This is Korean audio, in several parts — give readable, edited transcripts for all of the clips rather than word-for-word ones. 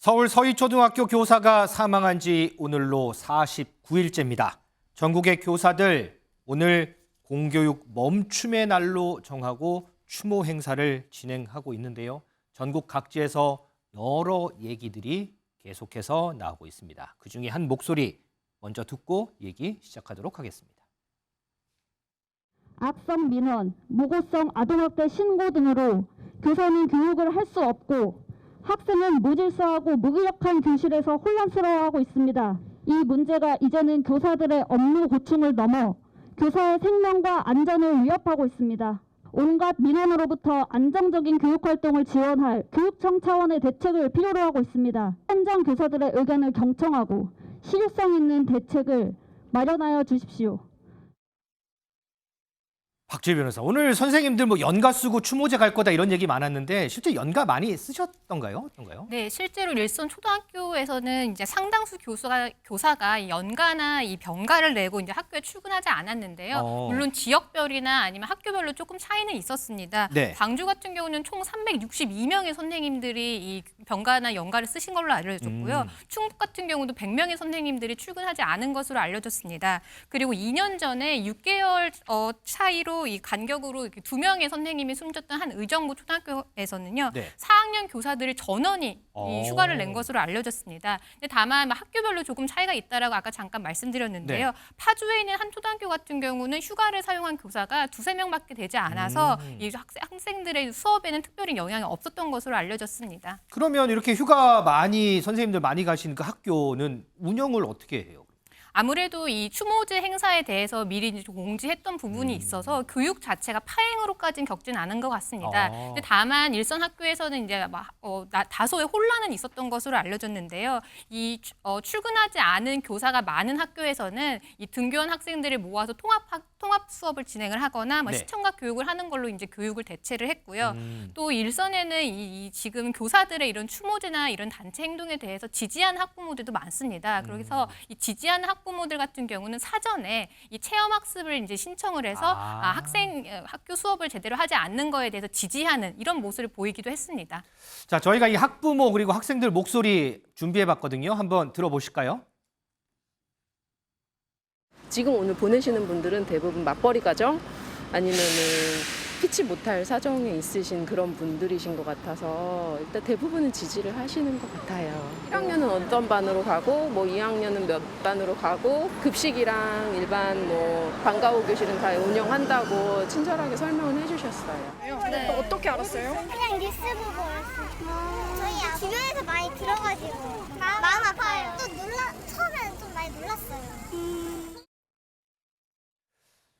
서울 서희초등학교 교사가 사망한 지 오늘로 49일째입니다. 전국의 교사들 오늘 공교육 멈춤의 날로 정하고 추모 행사를 진행하고 있는데요. 전국 각지에서 여러 얘기들이 계속해서 나오고 있습니다. 그중에 한 목소리 먼저 듣고 얘기 시작하도록 하겠습니다. 악성 민원, 무고성 아동학대 신고 등으로 교사는 교육을 할 수 없고 학생은 무질서하고 무기력한 교실에서 혼란스러워하고 있습니다. 이 문제가 이제는 교사들의 업무 고충을 넘어 교사의 생명과 안전을 위협하고 있습니다. 온갖 민원으로부터 안정적인 교육활동을 지원할 교육청 차원의 대책을 필요로 하고 있습니다. 현장 교사들의 의견을 경청하고 실효성 있는 대책을 마련하여 주십시오. 박지혜 변호사, 오늘 선생님들 연가 쓰고 추모제 갈 거다 이런 얘기 많았는데 실제 연가 많이 쓰셨던가요? 어떤가요? 네, 실제로 일선 초등학교에서는 이제 상당수 교사가 이 연가나 이 병가를 내고 이제 학교에 출근하지 않았는데요. 물론 지역별이나 아니면 학교별로 조금 차이는 있었습니다. 네. 광주 같은 경우는 총 362명의 선생님들이 이 병가나 연가를 쓰신 걸로 알려졌고요. 충북 같은 경우도 100명의 선생님들이 출근하지 않은 것으로 알려졌습니다. 그리고 2년 전에 6개월 차이로 이 간격으로 이렇게 2명의 선생님이 숨졌던 한 의정부 초등학교에서는요. 네. 4학년 교사들이 전원이 이 휴가를 낸 것으로 알려졌습니다. 근데 다만 학교별로 조금 차이가 있다라고 아까 잠깐 말씀드렸는데요. 네. 파주에 있는 한 초등학교 같은 경우는 휴가를 사용한 교사가 2~3명밖에 되지 않아서 이 학생들의 수업에는 특별히 영향이 없었던 것으로 알려졌습니다. 그러면 이렇게 휴가 선생님들 많이 가시는 그 학교는 운영을 어떻게 해요? 아무래도 이 추모제 행사에 대해서 미리 공지했던 부분이 있어서 교육 자체가 파행으로까지는 겪진 않은 것 같습니다. 근데 다만 일선 학교에서는 이제 다소의 혼란은 있었던 것으로 알려졌는데요. 이 출근하지 않은 교사가 많은 학교에서는 이 등교한 학생들을 모아서 통합 수업을 진행을 하거나 네. 시청각 교육을 하는 걸로 이제 교육을 대체를 했고요. 또 일선에는 이 지금 교사들의 이런 추모제나 이런 단체 행동에 대해서 지지한 학부모들도 많습니다. 그래서 이 지지한 학부모들 같은 경우는 사전에 이 체험 학습을 이제 신청을 해서 학교 수업을 제대로 하지 않는 거에 대해서 지지하는 이런 모습을 보이기도 했습니다. 자, 저희가 이 학부모 그리고 학생들 목소리 준비해봤거든요. 한번 들어보실까요? 지금 오늘 보내시는 분들은 대부분 맞벌이 가정 아니면은 피치 못할 사정에 있으신 그런 분들이신 것 같아서 일단 대부분은 지지를 하시는 것 같아요. 1학년은 어떤 반으로 가고 2학년은 몇 반으로 가고 급식이랑 일반 방과후 교실은 다 운영한다고 친절하게 설명을 해주셨어요. 네. 어떻게 알았어요? 그냥 뉴스 보고 알았어요. 저희 주변에서 많이 들어가지고 마음 아파요. 또 처음에는 좀 많이 놀랐어요.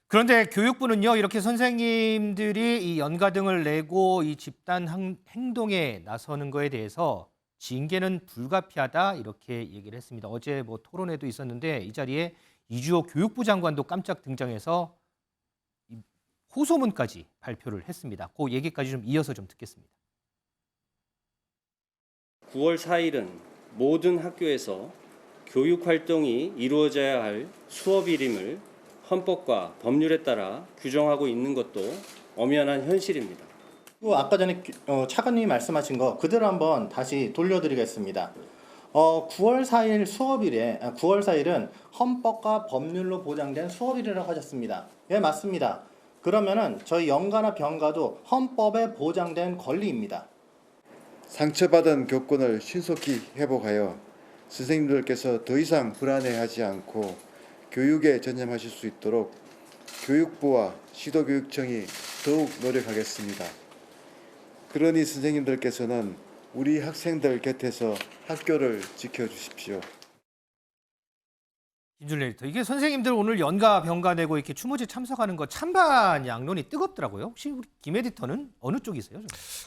그런데 교육부는요, 이렇게 선생님들이 이 연가 등을 내고 이 집단 행동에 나서는 거에 대해서 징계는 불가피하다 이렇게 얘기를 했습니다. 어제 토론회도 있었는데 이 자리에 이주호 교육부 장관도 깜짝 등장해서 호소문까지 발표를 했습니다. 그 얘기까지 좀 이어서 좀 듣겠습니다. 9월 4일은 모든 학교에서 교육 활동이 이루어져야 할 수업일임을 헌법과 법률에 따라 규정하고 있는 것도 엄연한 현실입니다. 아까 전에 차관님이 말씀하신 거 그대로 한번 다시 돌려드리겠습니다. 9월 4일 수업일에 9월 4일은 헌법과 법률로 보장된 수업일이라고 하셨습니다. 예, 맞습니다. 그러면은 저희 연가나 병가도 헌법에 보장된 권리입니다. 상처받은 교권을 신속히 회복하여 선생님들께서 더 이상 불안해하지 않고 교육에 전념하실 수 있도록 교육부와 시도교육청이 더욱 노력하겠습니다. 그러니 선생님들께서는 우리 학생들 곁에서 학교를 지켜주십시오. 김준래 에디터, 이게 선생님들 오늘 연가 병가 내고 이렇게 추모제 참석하는 거 찬반 양론이 뜨겁더라고요. 혹시 우리 김 에디터는 어느 쪽이세요?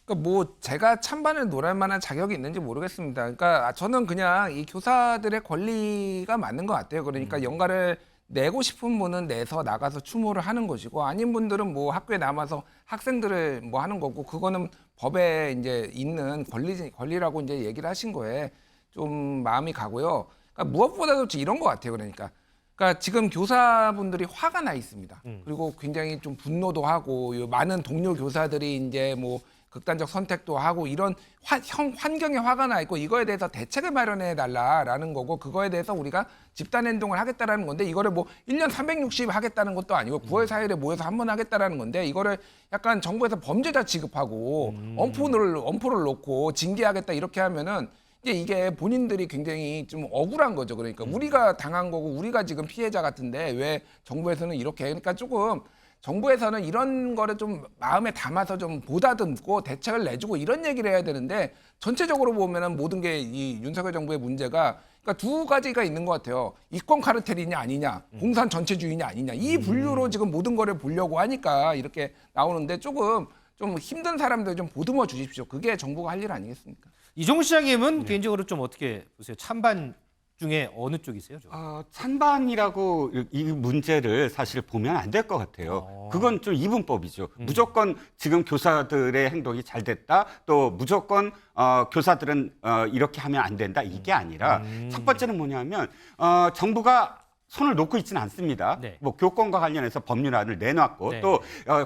그러니까 제가 찬반을 논할 만한 자격이 있는지 모르겠습니다. 그러니까 저는 그냥 이 교사들의 권리가 맞는 것 같아요. 그러니까 연가를 내고 싶은 분은 내서 나가서 추모를 하는 것이고 아닌 분들은 학교에 남아서 학생들을 하는 거고 그거는 법에 이제 있는 권리라고 이제 얘기를 하신 거에 좀 마음이 가고요. 그러니까 무엇보다도 이런 것 같아요. 그러니까 지금 교사분들이 화가 나 있습니다. 그리고 굉장히 좀 분노도 하고 많은 동료 교사들이 이제 극단적 선택도 하고 이런 환경에 화가 나 있고 이거에 대해서 대책을 마련해 달라라는 거고 그거에 대해서 우리가 집단 행동을 하겠다라는 건데 이거를 뭐 1년 360 하겠다는 것도 아니고 9월 4일에 모여서 한 번 하겠다라는 건데 이거를 약간 정부에서 범죄자 취급하고 엄포를 놓고 징계하겠다 이렇게 하면은 이게 본인들이 굉장히 좀 억울한 거죠. 그러니까 우리가 당한 거고 우리가 지금 피해자 같은데 왜 정부에서는 이렇게 그러니까 조금 정부에서는 이런 거를 좀 마음에 담아서 좀 보다듬고 대책을 내주고 이런 얘기를 해야 되는데 전체적으로 보면은 모든 게 이 윤석열 정부의 문제가 그러니까 두 가지가 있는 것 같아요. 이권 카르텔이냐 아니냐, 공산 전체주의냐 아니냐 이 분류로 지금 모든 거를 보려고 하니까 이렇게 나오는데 조금 좀 힘든 사람들 좀 보듬어 주십시오. 그게 정부가 할 일 아니겠습니까? 이종우 시장님은 개인적으로 좀 어떻게 보세요? 찬반 중에 어느 쪽이세요? 찬반이라고 이 문제를 사실 보면 안 될 것 같아요. 그건 좀 이분법이죠. 무조건 지금 교사들의 행동이 잘 됐다. 또 무조건 교사들은 이렇게 하면 안 된다. 이게 아니라 첫 번째는 뭐냐면 정부가 손을 놓고 있지는 않습니다. 네. 뭐 교권과 관련해서 법률안을 내놨고 네. 또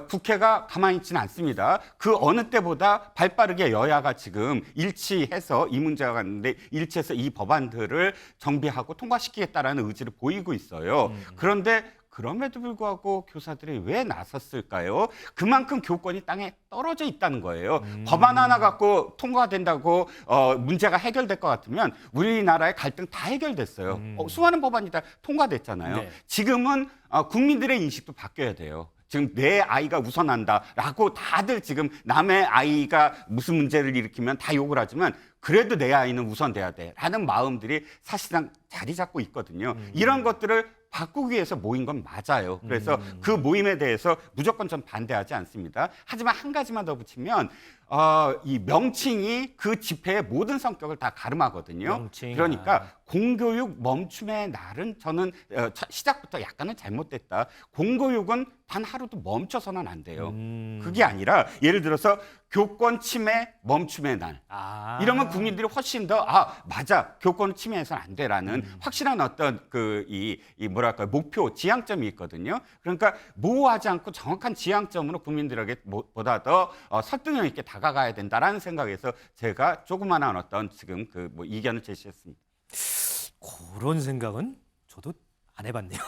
국회가 가만히 있지는 않습니다. 그 어느 때보다 발빠르게 여야가 지금 일치해서 이 문제가 갔는데 일치해서 이 법안들을 정비하고 통과시키겠다라는 의지를 보이고 있어요. 그런데 그럼에도 불구하고 교사들이 왜 나섰을까요? 그만큼 교권이 땅에 떨어져 있다는 거예요. 법안 하나 갖고 통과된다고 문제가 해결될 것 같으면 우리나라의 갈등 다 해결됐어요. 수많은 법안이 다 통과됐잖아요. 네. 지금은 국민들의 인식도 바뀌어야 돼요. 지금 내 아이가 우선한다라고 다들 지금 남의 아이가 무슨 문제를 일으키면 다 욕을 하지만 그래도 내 아이는 우선돼야 돼라는 마음들이 사실상 자리 잡고 있거든요. 이런 것들을 바꾸기 위해서 모인 건 맞아요. 그래서 그 모임에 대해서 무조건 전 반대하지 않습니다. 하지만 한 가지만 더 붙이면 이 명칭이 그 집회의 모든 성격을 다 가름하거든요. 명칭. 그러니까 공교육 멈춤의 날은 저는 시작부터 약간은 잘못됐다. 공교육은 단 하루도 멈춰서는 안 돼요. 그게 아니라 예를 들어서 교권 침해 멈춤의 날. 이러면 국민들이 훨씬 더 맞아 교권 침해해서는 안 돼라는 확실한 어떤 뭐랄까 목표 지향점이 있거든요. 그러니까 모호하지 않고 정확한 지향점으로 국민들에게 보다 더 설득력 있게 다가가야 된다라는 생각에서 제가 조그마한 어떤 지금 이견을 제시했습니다. 그런 생각은 저도 안 해봤네요.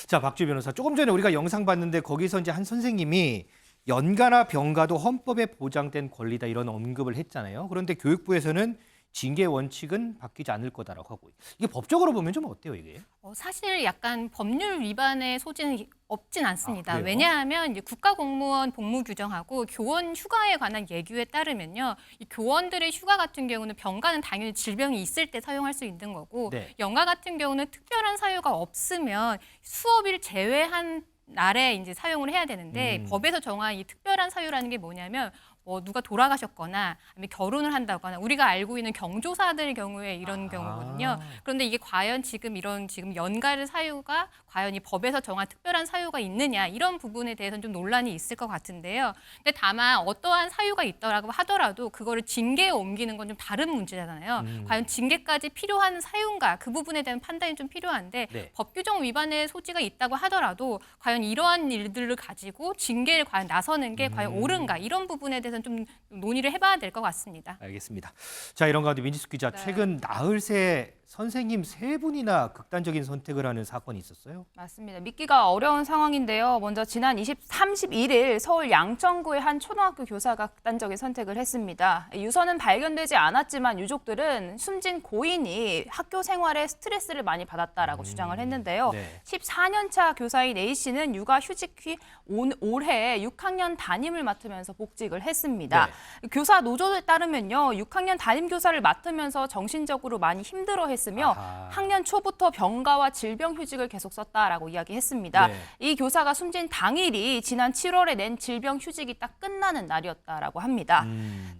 자, 박주희 변호사. 조금 전에 우리가 영상 봤는데 거기서 이제 한 선생님이 연가나 병가도 헌법에 보장된 권리다 이런 언급을 했잖아요. 그런데 교육부에서는 징계 원칙은 바뀌지 않을 거다라고 하고 이게 법적으로 보면 좀 어때요 이게? 사실 약간 법률 위반의 소지는 없진 않습니다. 그래요? 왜냐하면 이제 국가공무원 복무 규정하고 교원 휴가에 관한 예규에 따르면요, 이 교원들의 휴가 같은 경우는 병가는 당연히 질병이 있을 때 사용할 수 있는 거고, 네. 연가 같은 경우는 특별한 사유가 없으면 수업일 제외한 날에 이제 사용을 해야 되는데 법에서 정한 이 특별한 사유라는 게 뭐냐면 누가 돌아가셨거나 아니면 결혼을 한다거나 우리가 알고 있는 경조사들의 경우에 이런 경우거든요. 그런데 이게 과연 지금 연가를 사유가 과연 이 법에서 정한 특별한 사유가 있느냐 이런 부분에 대해서는 좀 논란이 있을 것 같은데요. 근데 다만 어떠한 사유가 있더라고 하더라도 그거를 징계에 옮기는 건 좀 다른 문제잖아요. 과연 징계까지 필요한 사유인가 그 부분에 대한 판단이 좀 필요한데 네. 법 규정 위반의 소지가 있다고 하더라도 과연 이러한 일들을 가지고 징계를 과연 나서는 게 과연 옳은가 이런 부분에 대해서는 좀 논의를 해봐야 될 것 같습니다. 알겠습니다. 자, 이런 가운데 민지숙 기자, 네. 최근 나흘새 선생님 3분이나 극단적인 선택을 하는 사건이 있었어요. 맞습니다. 믿기가 어려운 상황인데요. 먼저 지난 31일 서울 양천구의 한 초등학교 교사가 극단적인 선택을 했습니다. 유서는 발견되지 않았지만 유족들은 숨진 고인이 학교 생활에 스트레스를 많이 받았다라고 주장을 했는데요. 네. 14년 차 교사인 A 씨는 육아 휴직 후 올해 6학년 담임을 맡으면서 복직을 했습니다. 네. 교사 노조에 따르면요, 6학년 담임 교사를 맡으면서 정신적으로 많이 힘들어했으며 학년 초부터 병가와 질병휴직을 계속 썼다라고 이야기했습니다. 네. 이 교사가 숨진 당일이 지난 7월에 낸 질병휴직이 딱 끝나는 날이었다라고 합니다.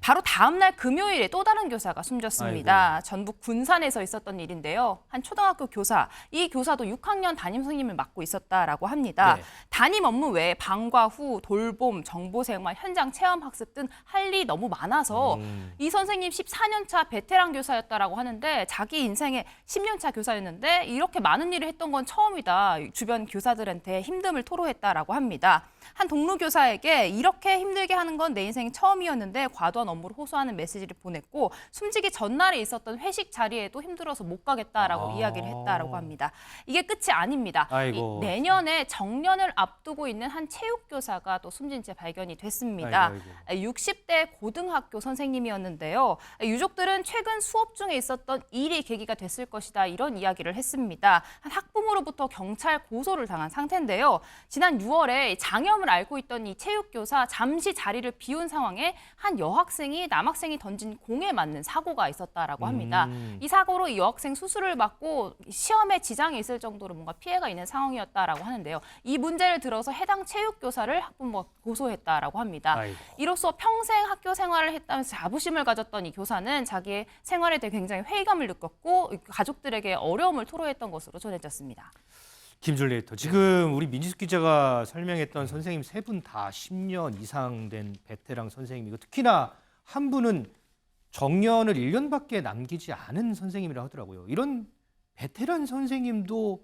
바로 다음 날 금요일에 또 다른 교사가 숨졌습니다. 아이고. 전북 군산에서 있었던 일인데요. 한 초등학교 교사, 이 교사도 6학년 담임 선생님을 맡고 있었다라고 합니다. 네. 담임 업무 외에 방과 후, 돌봄, 정보생활, 현장 체험학습 등 할 일이 너무 많아서 이 선생님 14년 차 베테랑 교사였다라고 하는데 자기 인생에 10년 차 교사였는데 이렇게 많은 일을 했던 건 처음이다. 주변 교사들한테 힘듦을 토로했다라고 합니다. 한 동료교사에게 이렇게 힘들게 하는 건 내 인생 처음이었는데 과도한 업무를 호소하는 메시지를 보냈고 숨지기 전날에 있었던 회식 자리에도 힘들어서 못 가겠다라고 이야기를 했다라고 합니다. 이게 끝이 아닙니다. 아이고. 내년에 정년을 앞두고 있는 한 체육교사가 또 숨진 채 발견이 됐습니다. 아이고. 60대 고등학교 선생님이었는데요. 유족들은 최근 수업 중에 있었던 일이 계기가 됐을 것이다 이런 이야기를 했습니다. 한 학부모로부터 경찰 고소를 당한 상태인데요. 지난 6월에 장염을 앓고 있던 이 체육교사 잠시 자리를 비운 상황에 한 여학생이 남학생이 던진 공에 맞는 사고가 있었다라고 합니다. 이 사고로 이 여학생 수술을 받고 시험에 지장이 있을 정도로 뭔가 피해가 있는 상황이었다라고 하는데요. 이 문제를 들어서 해당 체육교사를 학부모가 고소했다라고 합니다. 아이고. 이로써 평생 학교 생활을 했다면서 자부심을 가졌던 이 교사는 자기의 생활에 대해 굉장히 회의감을 느꼈고 가족들에게 어려움을 토로했던 것으로 전해졌습니다. 김준리 에디터, 지금 우리 민지숙 기자가 설명했던 선생님 세 분 다 10년 이상 된 베테랑 선생님이고 특히나 한 분은 정년을 1년밖에 남기지 않은 선생님이라 하더라고요. 이런 베테랑 선생님도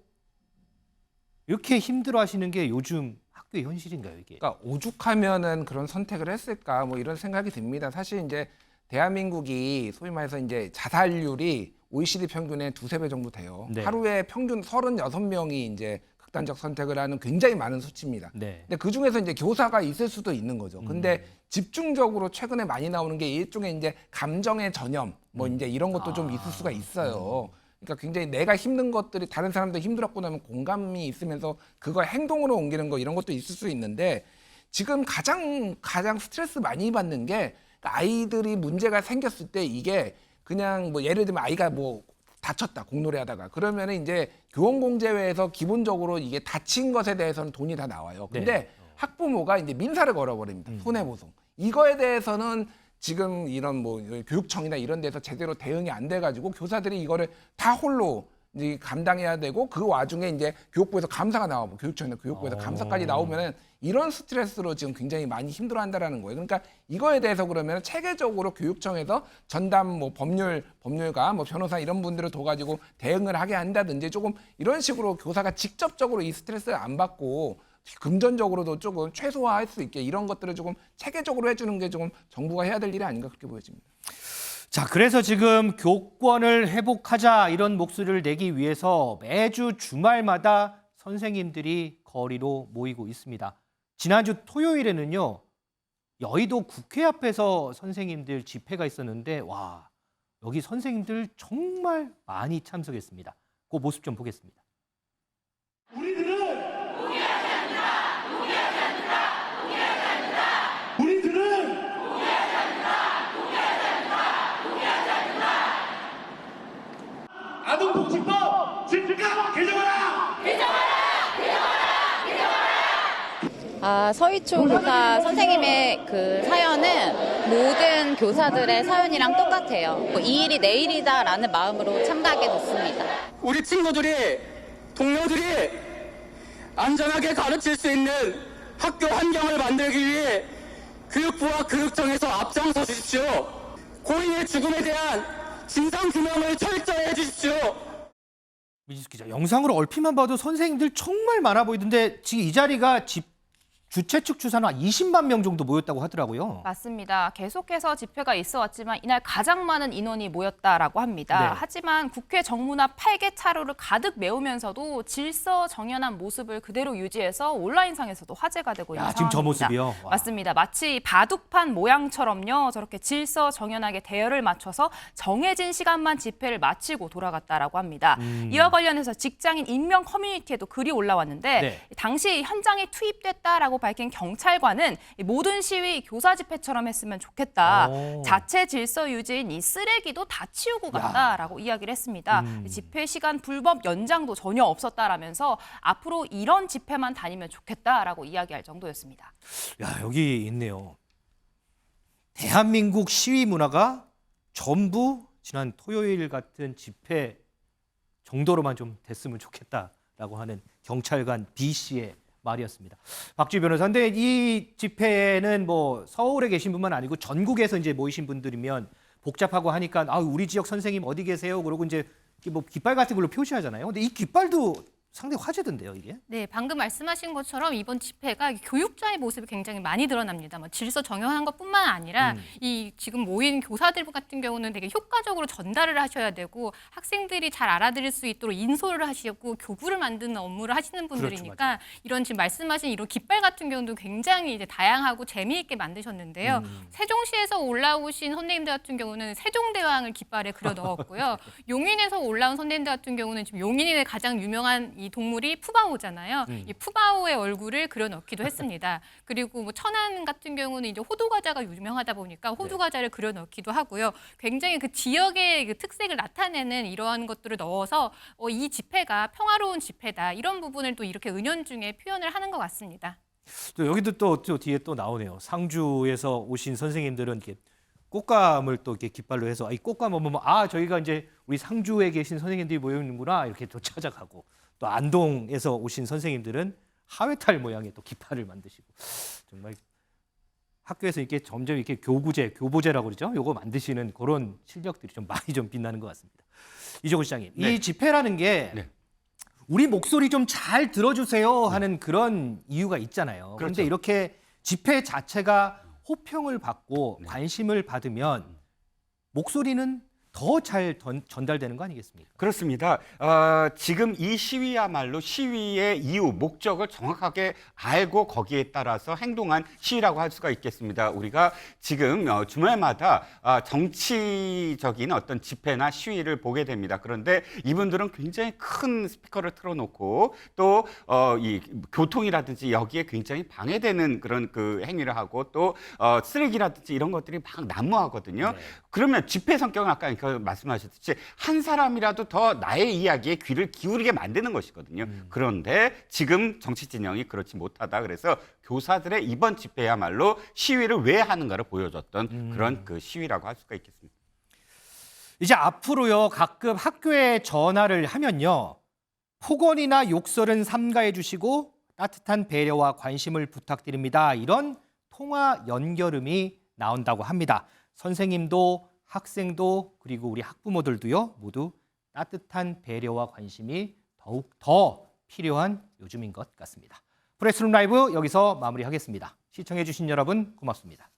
이렇게 힘들어하시는 게 요즘 학교의 현실인가요, 이게? 그러니까 오죽하면은 그런 선택을 했을까 뭐 이런 생각이 듭니다. 사실 이제 대한민국이 소위 말해서 이제 자살률이 OECD 평균의 2~3배 정도 돼요. 네. 하루에 평균 36명이 이제 극단적 선택을 하는 굉장히 많은 수치입니다. 네. 근데 그 중에서 이제 교사가 있을 수도 있는 거죠. 근데 집중적으로 최근에 많이 나오는 게 일종의 이제 감정의 전염, 뭐 이제 이런 것도 좀 있을 수가 있어요. 그러니까 굉장히 내가 힘든 것들이 다른 사람들 힘들었고 나면 공감이 있으면서 그걸 행동으로 옮기는 거 이런 것도 있을 수 있는데 지금 가장 스트레스 많이 받는 게 아이들이 문제가 생겼을 때 이게 그냥 뭐 예를 들면 아이가 뭐 다쳤다 공놀이 하다가 그러면은 이제 교원공제회에서 기본적으로 이게 다친 것에 대해서는 돈이 다 나와요. 근데 네. 학부모가 이제 민사를 걸어버립니다. 손해보상. 이거에 대해서는 지금 이런 뭐 교육청이나 이런 데서 제대로 대응이 안 돼가지고 교사들이 이거를 다 홀로 이제 감당해야 되고 그 와중에 이제 교육부에서 감사가 나오고 교육청이나 교육부에서 감사까지 나오면은 이런 스트레스로 지금 굉장히 많이 힘들어한다라는 거예요. 그러니까 이거에 대해서 그러면 체계적으로 교육청에서 전담 뭐 법률가 뭐 변호사 이런 분들을 둬가지고 대응을 하게 한다든지 조금 이런 식으로 교사가 직접적으로 이 스트레스를 안 받고 금전적으로도 조금 최소화할 수 있게 이런 것들을 조금 체계적으로 해주는 게 조금 정부가 해야 될 일이 아닌가 그렇게 보여집니다. 자, 그래서 지금 교권을 회복하자 이런 목소리를 내기 위해서 매주 주말마다 선생님들이 거리로 모이고 있습니다. 지난주 토요일에는요, 여의도 국회 앞에서 선생님들 집회가 있었는데 와, 여기 선생님들 정말 많이 참석했습니다. 그 모습 좀 보겠습니다. 우리들은 포기하지 않는다. 포기하지 않는다. 포기하지 않는다. 우리들은 포기하지 않는다. 포기하지 않는다. 포기하지 않는다. 아동복지법 즉각 개정하라. 개정하라. 개정하라. 개정하라. 서희초 교사 선생님의 그 사연은 모든 교사들의 사연이랑 똑같아요. 뭐 이 일이 내 일이다라는 마음으로 참가하게 됐습니다. 우리 친구들이 동료들이 안전하게 가르칠 수 있는 학교 환경을 만들기 위해 교육부와 교육청에서 앞장서 주십시오. 고인의 죽음에 대한 진상규명을 철저히 해주십시오. 민지숙 기자, 영상으로 얼핏만 봐도 선생님들 정말 많아 보이던데 지금 이 자리가 주최 측 추산은 한 20만 명 정도 모였다고 하더라고요. 맞습니다. 계속해서 집회가 있어 왔지만 이날 가장 많은 인원이 모였다라고 합니다. 네. 하지만 국회 정문 앞 8개 차로를 가득 메우면서도 질서 정연한 모습을 그대로 유지해서 온라인상에서도 화제가 되고 있는 지금 상황입니다. 저 모습이요? 와. 맞습니다. 마치 바둑판 모양처럼요. 저렇게 질서 정연하게 대열을 맞춰서 정해진 시간만 집회를 마치고 돌아갔다라고 합니다. 이와 관련해서 직장인 익명 커뮤니티에도 글이 올라왔는데 네. 당시 현장에 투입됐다라고 밝힌 경찰관은 모든 시위 교사 집회처럼 했으면 좋겠다. 오. 자체 질서 유지인 이 쓰레기도 다 치우고 갔다라고 이야기를 했습니다. 집회 시간 불법 연장도 전혀 없었다라면서 앞으로 이런 집회만 다니면 좋겠다라고 이야기할 정도였습니다. 야, 여기 있네요. 대한민국 시위 문화가 전부 지난 토요일 같은 집회 정도로만 좀 됐으면 좋겠다라고 하는 경찰관 B 씨의 말이었습니다. 박주희 변호사, 근데 이 집회는 뭐 서울에 계신 분만 아니고 전국에서 이제 모이신 분들이면 복잡하고 하니까 우리 지역 선생님 어디 계세요? 그러고 이제 뭐 깃발 같은 걸로 표시하잖아요. 근데 이 깃발도 상당히 화제던데요, 이게. 네, 방금 말씀하신 것처럼 이번 집회가 교육자의 모습이 굉장히 많이 드러납니다. 뭐 질서 정연한 것뿐만 아니라 이 지금 모인 교사들 같은 경우는 되게 효과적으로 전달을 하셔야 되고 학생들이 잘 알아들을 수 있도록 인솔을 하시고 교구를 만드는 업무를 하시는 분들이니까 이런 지금 말씀하신 이런 깃발 같은 경우도 굉장히 이제 다양하고 재미있게 만드셨는데요. 세종시에서 올라오신 선생님들 같은 경우는 세종대왕을 깃발에 그려 넣었고요. 용인에서 올라온 선생님들 같은 경우는 지금 용인의 가장 유명한 이 동물이 푸바오잖아요. 이 푸바오의 얼굴을 그려넣기도 했습니다. 그리고 뭐 천안 같은 경우는 이제 호두 과자가 유명하다 보니까 호두 과자를 그려넣기도 하고요. 굉장히 그 지역의 그 특색을 나타내는 이러한 것들을 넣어서 이 집회가 평화로운 집회다 이런 부분을 또 이렇게 은연중에 표현을 하는 것 같습니다. 또 여기도 또 뒤에 또 나오네요. 상주에서 오신 선생님들은 이렇게 꽃감을 또 이렇게 깃발로 해서 이 꽃감 보면 저희가 이제 우리 상주에 계신 선생님들이 모여 있는구나 이렇게 또 찾아가고. 또 안동에서 오신 선생님들은 하회탈 모양의 또 깃발을 만드시고 정말 학교에서 이렇게 점점 이렇게 교보제라고 그러죠. 요거 만드시는 그런 실력들이 좀 많이 좀 빛나는 것 같습니다. 이종훈 시장님, 이 집회라는 게 우리 목소리 좀 잘 들어주세요 하는 그런 이유가 있잖아요. 그런데 이렇게 집회 자체가 호평을 받고 관심을 받으면 목소리는 더 잘 전달되는 거 아니겠습니까? 그렇습니다. 지금 이 시위야말로 시위의 이유, 목적을 정확하게 알고 거기에 따라서 행동한 시위라고 할 수가 있겠습니다. 우리가 지금 주말마다 정치적인 어떤 집회나 시위를 보게 됩니다. 그런데 이분들은 굉장히 큰 스피커를 틀어놓고 또 이 교통이라든지 여기에 굉장히 방해되는 그런 그 행위를 하고 또 쓰레기라든지 이런 것들이 막 난무하거든요. 그러면 집회 성격은 아까 말씀하셨듯이 한 사람이라도 더 나의 이야기에 귀를 기울이게 만드는 것이거든요. 그런데 지금 정치 진영이 그렇지 못하다. 그래서 교사들의 이번 집회야말로 시위를 왜 하는가를 보여줬던 그런 그 시위라고 할 수가 있겠습니다. 이제 앞으로요 가끔 학교에 전화를 하면요 폭언이나 욕설은 삼가해 주시고 따뜻한 배려와 관심을 부탁드립니다. 이런 통화 연결음이 나온다고 합니다. 선생님도 학생도 그리고 우리 학부모들도요 모두 따뜻한 배려와 관심이 더욱 더 필요한 요즘인 것 같습니다. 프레스룸 라이브 여기서 마무리하겠습니다. 시청해 주신 여러분 고맙습니다.